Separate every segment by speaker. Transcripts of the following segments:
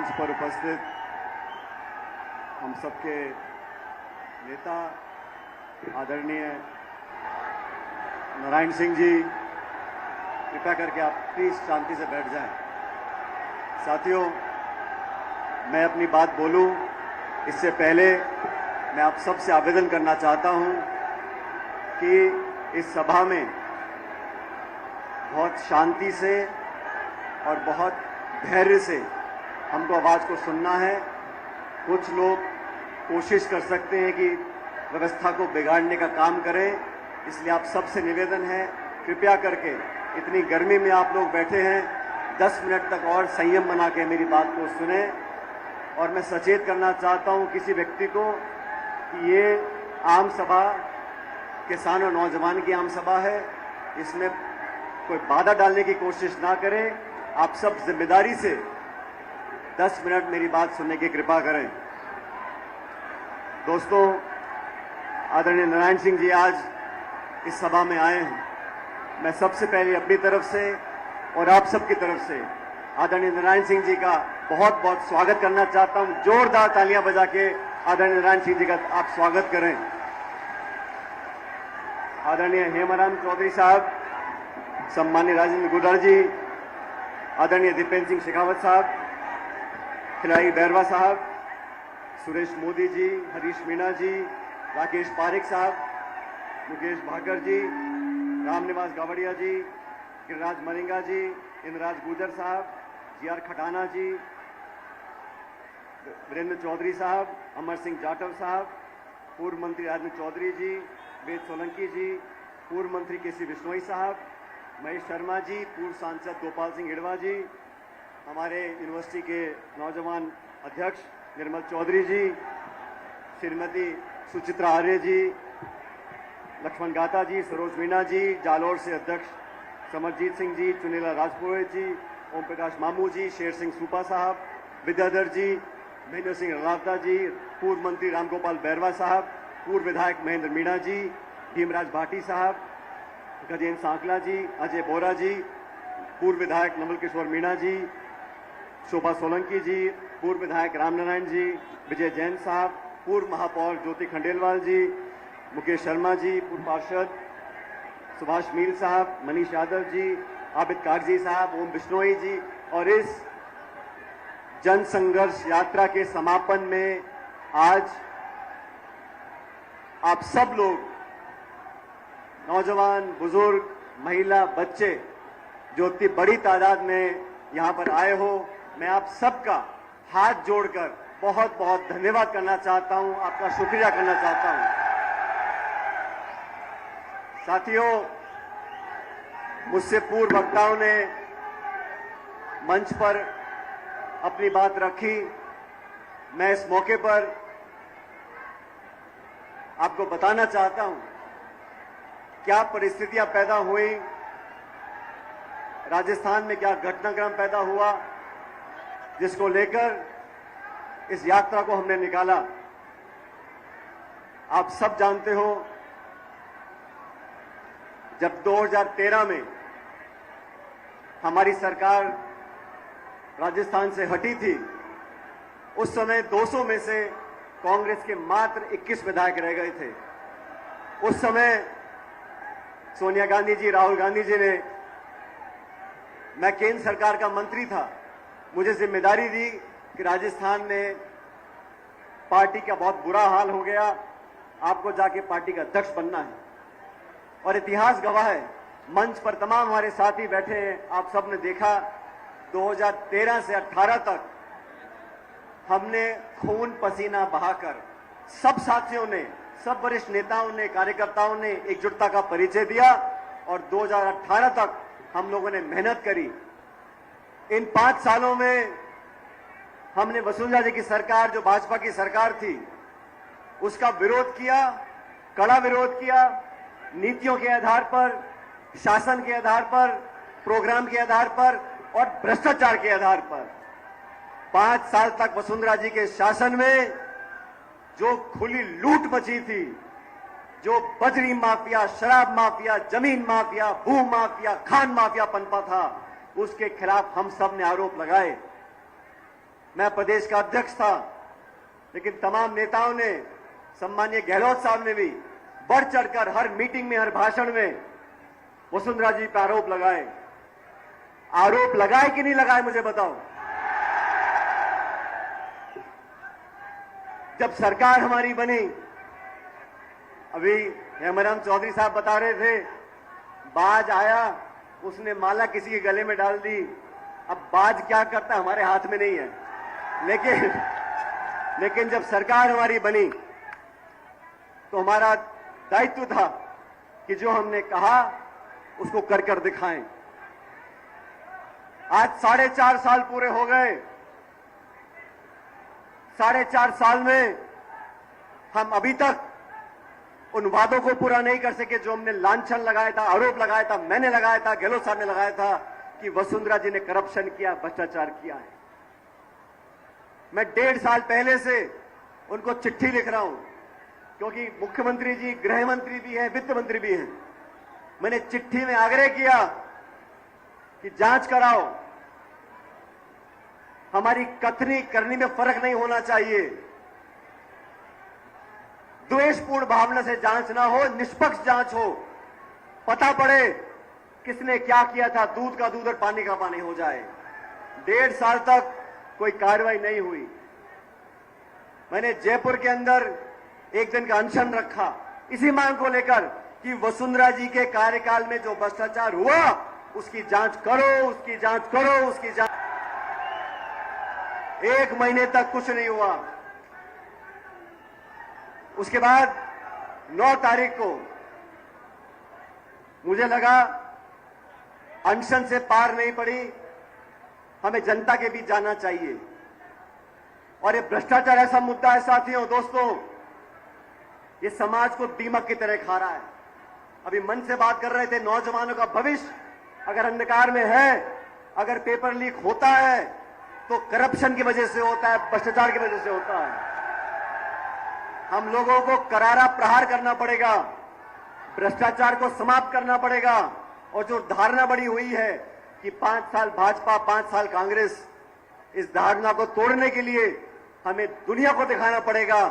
Speaker 1: मंच पर उपस्थित हम सबके नेता आदरणीय नारायण सिंह जी, कृपया करके आप प्लीज शांति से बैठ जाएं। साथियों, मैं अपनी बात बोलूं इससे पहले मैं आप सबसे आवेदन करना चाहता हूं कि इस सभा में बहुत शांति से और बहुत धैर्य से हमको आवाज को सुनना है। कुछ लोग कोशिश कर सकते हैं कि व्यवस्था को बिगाड़ने का काम करें, इसलिए आप सबसे निवेदन है कृपया करके, इतनी गर्मी में आप लोग बैठे हैं, 10 मिनट तक और संयम बना के मेरी बात को सुने। और मैं सचेत करना चाहता हूं किसी व्यक्ति को कि ये आम सभा किसान और नौजवान की आम सभा है, इसमें कोई बाधा डालने की कोशिश ना करें। आप सब जिम्मेदारी से 10 मिनट मेरी बात सुनने की कृपा करें। दोस्तों, आदरणीय नारायण सिंह जी आज इस सभा में आए हैं। मैं सबसे पहले अपनी तरफ से और आप सबकी तरफ से आदरणीय नारायण सिंह जी का बहुत बहुत स्वागत करना चाहता हूं। जोरदार तालियां बजा के आदरणीय नारायण सिंह जी का आप स्वागत करें। आदरणीय हेमाराम चौधरी साहब, सम्मानीय राजेंद्र गुर्जर जी, आदरणीय दीपेंद्र सिंह शेखावत साहब, खिलाड़ी बैरवा साहब, सुरेश मोदी जी, हरीश मीणा जी, राकेश पारिक साहब, मुकेश भाकर जी, रामनिवास गावड़िया जी, गिरिराज मरिंगा जी, इंद्रराज गुर्जर साहब, जीआर खटाना जी, वीरेंद्र चौधरी साहब, अमर सिंह जाटव साहब, पूर्व मंत्री राजेंद्र चौधरी जी, वेद सोलंकी जी, पूर्व मंत्री केसी बिश्नोई साहब, महेश शर्मा जी, पूर्व सांसद गोपाल सिंह हिड़वा जी, हमारे यूनिवर्सिटी के नौजवान अध्यक्ष निर्मल चौधरी जी, श्रीमती सुचित्रा आर्य जी, लक्ष्मण गाता जी, सरोज मीणा जी, जालोर से अध्यक्ष समरजीत सिंह जी, चुनीला राजपुरोहित जी, ओम प्रकाश मामू जी, शेर सिंह सूपा साहब, विद्याधर जी, महेंद्र सिंह रलावता जी, पूर्व मंत्री रामगोपाल बैरवा साहब, पूर्व विधायक महेंद्र मीणा जी, भीमराज भाटी साहब, गजेंद्र सांकला जी, अजय बोरा जी, पूर्व विधायक नवल किशोर मीणा जी, शोभा सोलंकी जी, पूर्व विधायक रामनारायण जी, विजय जैन साहब, पूर्व महापौर ज्योति खंडेलवाल जी, मुकेश शर्मा जी, पूर्व पार्षद सुभाष मील साहब, मनीष यादव जी, आबिद कागजी साहब, ओम बिश्नोई जी। और इस जन संघर्ष यात्रा के समापन में आज आप सब लोग, नौजवान, बुजुर्ग, महिला, बच्चे, जो इतनी बड़ी तादाद में यहां पर आए हो, मैं आप सबका हाथ जोड़कर बहुत बहुत धन्यवाद करना चाहता हूं, आपका शुक्रिया करना चाहता हूं। साथियों, मुझसे पूर्व वक्ताओं ने मंच पर अपनी बात रखी। मैं इस मौके पर आपको बताना चाहता हूं क्या परिस्थितियां पैदा हुई, राजस्थान में क्या घटनाक्रम पैदा हुआ, जिसको लेकर इस यात्रा को हमने निकाला। आप सब जानते हो, जब 2013 में हमारी सरकार राजस्थान से हटी थी, उस समय 200 में से कांग्रेस के मात्र 21 विधायक रह गए थे। उस समय सोनिया गांधी जी, राहुल गांधी जी ने, मैं केंद्र सरकार का मंत्री था, मुझे जिम्मेदारी दी कि राजस्थान में पार्टी का बहुत बुरा हाल हो गया, आपको जाके पार्टी का अध्यक्ष बनना है। और इतिहास गवाह है, मंच पर तमाम हमारे साथी बैठे हैं, आप सबने देखा 2013 से 18 तक हमने खून पसीना बहाकर, सब साथियों ने, सब वरिष्ठ नेताओं ने, कार्यकर्ताओं ने एकजुटता का परिचय दिया और 2018 तक हम लोगों ने मेहनत करी। इन 5 सालों में हमने वसुंधरा जी की सरकार, जो भाजपा की सरकार थी, उसका विरोध किया, कड़ा विरोध किया, नीतियों के आधार पर, शासन के आधार पर, प्रोग्राम के आधार पर और भ्रष्टाचार के आधार पर। 5 साल तक वसुंधरा जी के शासन में जो खुली लूट मची थी, जो बजरी माफिया, शराब माफिया, जमीन माफिया, भू माफिया, खान माफिया पनपा था, उसके खिलाफ हम सब ने आरोप लगाए। मैं प्रदेश का अध्यक्ष था, लेकिन तमाम नेताओं ने, सम्मानीय गहलोत साहब ने भी बढ़ चढ़कर हर मीटिंग में, हर भाषण में वसुंधरा जी पर आरोप लगाए। आरोप लगाए कि नहीं लगाए, मुझे बताओ। जब सरकार हमारी बनी, अभी हेमराम चौधरी साहब बता रहे थे, बाज आया, उसने माला किसी के गले में डाल दी। अब बाज क्या करता हमारे हाथ में नहीं है, लेकिन जब सरकार हमारी बनी तो हमारा दायित्व था कि जो हमने कहा उसको कर कर दिखाएं। आज 4.5 साल पूरे हो गए। 4.5 साल में हम अभी तक उन वादों को पूरा नहीं कर सके जो हमने लांछन लगाया था, आरोप लगाया था, मैंने लगाया था, गहलोत साहब ने लगाया था कि वसुंधरा जी ने करप्शन किया, भ्रष्टाचार किया है। मैं 1.5 साल पहले से उनको चिट्ठी लिख रहा हूं, क्योंकि मुख्यमंत्री जी गृह मंत्री भी हैं, वित्त मंत्री भी हैं। मैंने चिट्ठी में आग्रह किया कि जांच कराओ, हमारी कथनी करनी में फर्क नहीं होना चाहिए, द्वेषपूर्ण भावना से जांच ना हो, निष्पक्ष जांच हो, पता पड़े किसने क्या किया था, दूध का दूध और पानी का पानी हो जाए। 1.5 साल तक कोई कार्रवाई नहीं हुई। मैंने जयपुर के अंदर एक दिन का अनशन रखा इसी मांग को लेकर कि वसुंधरा जी के कार्यकाल में जो भ्रष्टाचार हुआ उसकी जांच करो, उसकी जांच करो, उसकी जांच। 1 महीने तक कुछ नहीं हुआ। उसके बाद 9 तारीख को मुझे लगा अनशन से पार नहीं पड़ी, हमें जनता के बीच जाना चाहिए। और ये भ्रष्टाचार ऐसा मुद्दा है साथियों, दोस्तों, ये समाज को दीमक की तरह खा रहा है। अभी मन से बात कर रहे थे, नौजवानों का भविष्य अगर अंधकार में है, अगर पेपर लीक होता है तो करप्शन की वजह से होता है, भ्रष्टाचार की वजह से होता है। हम लोगों को करारा प्रहार करना पड़ेगा, भ्रष्टाचार को समाप्त करना पड़ेगा। और जो धारणा बड़ी हुई है कि 5 साल भाजपा 5 साल कांग्रेस, इस धारणा को तोड़ने के लिए हमें दुनिया को दिखाना पड़ेगा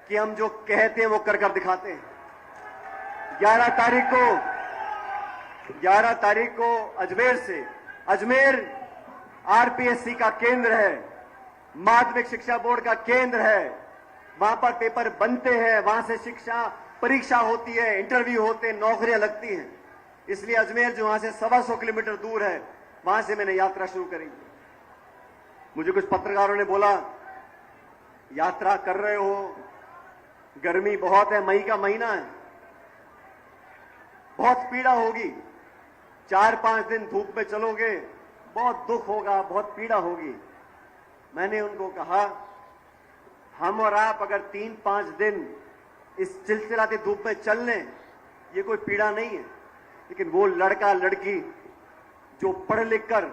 Speaker 1: कि हम जो कहते हैं वो कर कर दिखाते हैं। 11 तारीख को अजमेर से, अजमेर आरपीएससी का केंद्र है, माध्यमिक शिक्षा बोर्ड का केंद्र है, वहां पर पेपर बनते हैं, वहां से शिक्षा परीक्षा होती है, इंटरव्यू होते हैं, नौकरियां लगती हैं। इसलिए अजमेर जो वहां से 125 किलोमीटर दूर है, वहां से मैंने यात्रा शुरू करी। मुझे कुछ पत्रकारों ने बोला, यात्रा कर रहे हो, गर्मी बहुत है, मई का महीना है, बहुत पीड़ा होगी, 4-5 दिन धूप में चलोगे, बहुत दुख होगा, बहुत पीड़ा होगी। मैंने उनको कहा, हम और आप अगर 3-5 दिन इस चिलचिलाती धूप में चल लें, ये कोई पीड़ा नहीं है। लेकिन वो लड़का लड़की जो पढ़ लिख कर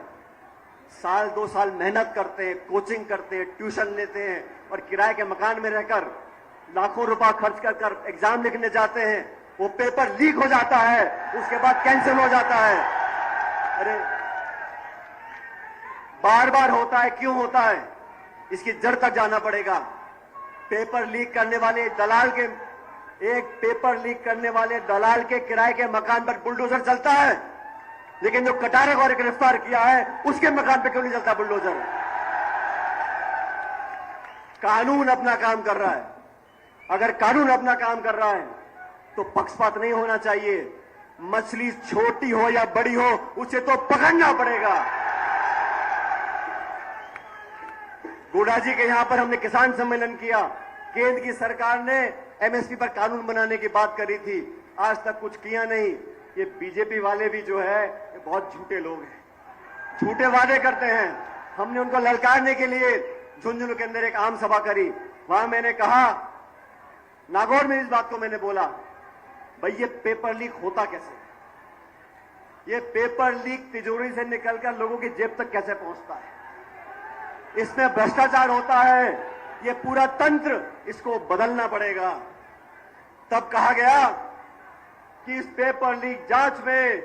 Speaker 1: 1-2 साल मेहनत करते हैं, कोचिंग करते हैं, ट्यूशन लेते हैं और किराए के मकान में रहकर लाखों रुपया खर्च कर एग्जाम लिखने जाते हैं, वो पेपर लीक हो जाता है, उसके बाद कैंसिल हो जाता है। अरे बार बार होता है, क्यों होता है? इसकी जड़ तक जाना पड़ेगा। पेपर लीक करने वाले दलाल के, एक पेपर लीक करने वाले दलाल के किराए के मकान पर बुलडोजर चलता है, लेकिन जो कटारे को गिरफ्तार किया है उसके मकान पर क्यों नहीं चलता बुलडोजर? कानून अपना काम कर रहा है। अगर कानून अपना काम कर रहा है तो पक्षपात नहीं होना चाहिए। मछली छोटी हो या बड़ी हो, उसे तो पकड़ना पड़ेगा। गोड़ा जी के यहां पर हमने किसान सम्मेलन किया, केंद्र की सरकार ने एमएसपी पर कानून बनाने की बात करी थी, आज तक कुछ किया नहीं। ये बीजेपी वाले भी जो है ये बहुत झूठे लोग हैं, झूठे वादे करते हैं। हमने उनको ललकारने के लिए झुंझुनू के अंदर एक आम सभा करी, वहां मैंने कहा, नागौर में इस बात को मैंने बोला, भाई ये पेपर लीक होता कैसे? ये पेपर लीक तिजोरी से निकलकर लोगों की जेब तक कैसे पहुंचता है? इसमें भ्रष्टाचार होता है, ये पूरा तंत्र, इसको बदलना पड़ेगा। तब कहा गया कि इस पेपर लीक जांच में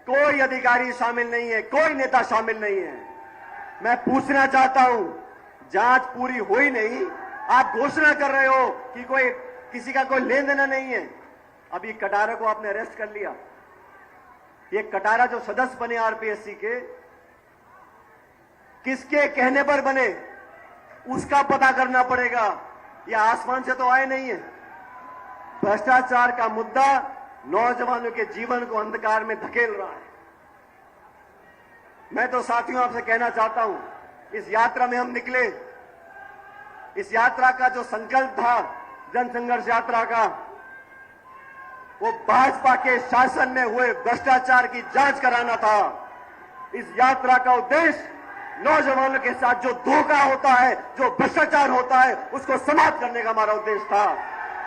Speaker 1: कोई अधिकारी शामिल नहीं है, कोई नेता शामिल नहीं है। मैं पूछना चाहता हूं, जांच पूरी हुई नहीं, आप घोषणा कर रहे हो कि कोई किसी का कोई लेन देना नहीं है। अभी कटारा को आपने अरेस्ट कर लिया। ये कटारा जो सदस्य बने आरपीएससी के, किसके कहने पर बने उसका पता करना पड़ेगा। ये आसमान से तो आए नहीं है। भ्रष्टाचार का मुद्दा नौजवानों के जीवन को अंधकार में धकेल रहा है। मैं तो साथियों आपसे कहना चाहता हूं, इस यात्रा में हम निकले, इस यात्रा का जो संकल्प था जनसंघर्ष यात्रा का, वो भाजपा के शासन में हुए भ्रष्टाचार की जांच कराना था। इस यात्रा का उद्देश्य नौजवानों के साथ जो धोखा होता है, जो भ्रष्टाचार होता है, उसको समाप्त करने का हमारा उद्देश्य था।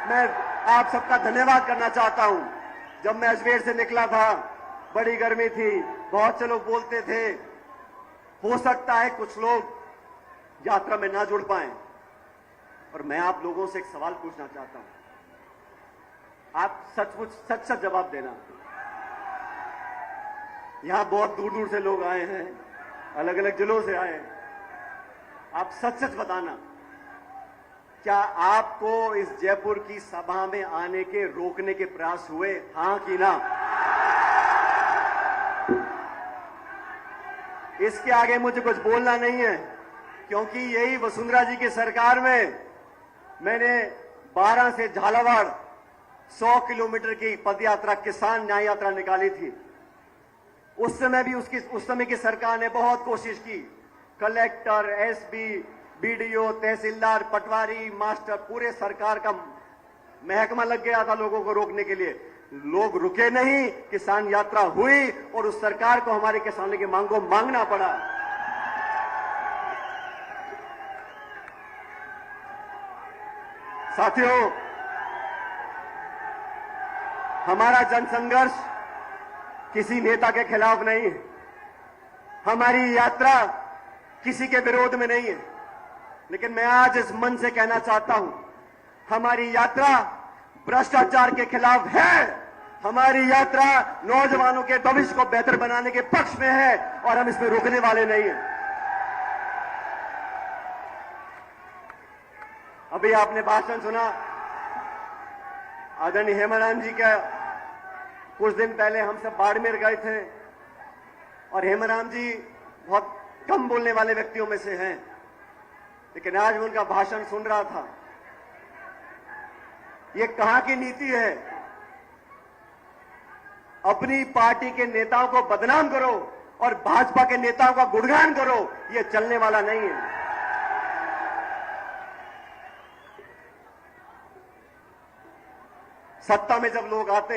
Speaker 1: मैं आप सबका धन्यवाद करना चाहता हूं। जब मैं अजमेर से निकला था, बड़ी गर्मी थी, बहुत से लोग बोलते थे हो सकता है कुछ लोग यात्रा में ना जुड़ पाए, और मैं आप लोगों से एक सवाल पूछना चाहता हूं। आप सचमुच सच सच जवाब देना। यहां बहुत दूर दूर से लोग आए हैं, अलग अलग जिलों से आए हैं। आप सच सच बताना, क्या आपको इस जयपुर की सभा में आने के रोकने के प्रयास हुए, हां कि ना? इसके आगे मुझे कुछ बोलना नहीं है, क्योंकि यही वसुंधरा जी की सरकार में मैंने 12 से झालावाड़ 100 किलोमीटर की पदयात्रा, किसान न्याय यात्रा निकाली थी। उस समय की सरकार ने बहुत कोशिश की। कलेक्टर, एसपी, बीडीओ, तहसीलदार, पटवारी, मास्टर, पूरे सरकार का महकमा लग गया था लोगों को रोकने के लिए। लोग रुके नहीं, किसान यात्रा हुई और उस सरकार को हमारे किसानों की मांग को मांगना पड़ा। साथियों, हमारा जनसंघर्ष किसी नेता के खिलाफ नहीं है। हमारी यात्रा किसी के विरोध में नहीं है। लेकिन मैं आज इस मन से कहना चाहता हूं, हमारी यात्रा भ्रष्टाचार के खिलाफ है। हमारी यात्रा नौजवानों के भविष्य को बेहतर बनाने के पक्ष में है, और हम इसमें रुकने वाले नहीं हैं। अभी आपने भाषण सुना आदरणीय हेमाराम जी का। कुछ दिन पहले हम सब बाड़मेर गए थे, और हेमाराम जी बहुत कम बोलने वाले व्यक्तियों में से हैं, लेकिन आज मैं उनका भाषण सुन रहा था। ये कहां की नीति है? अपनी पार्टी के नेताओं को बदनाम करो और भाजपा के नेताओं का गुणगान करो, ये चलने वाला नहीं है। सत्ता में जब लोग आते हैं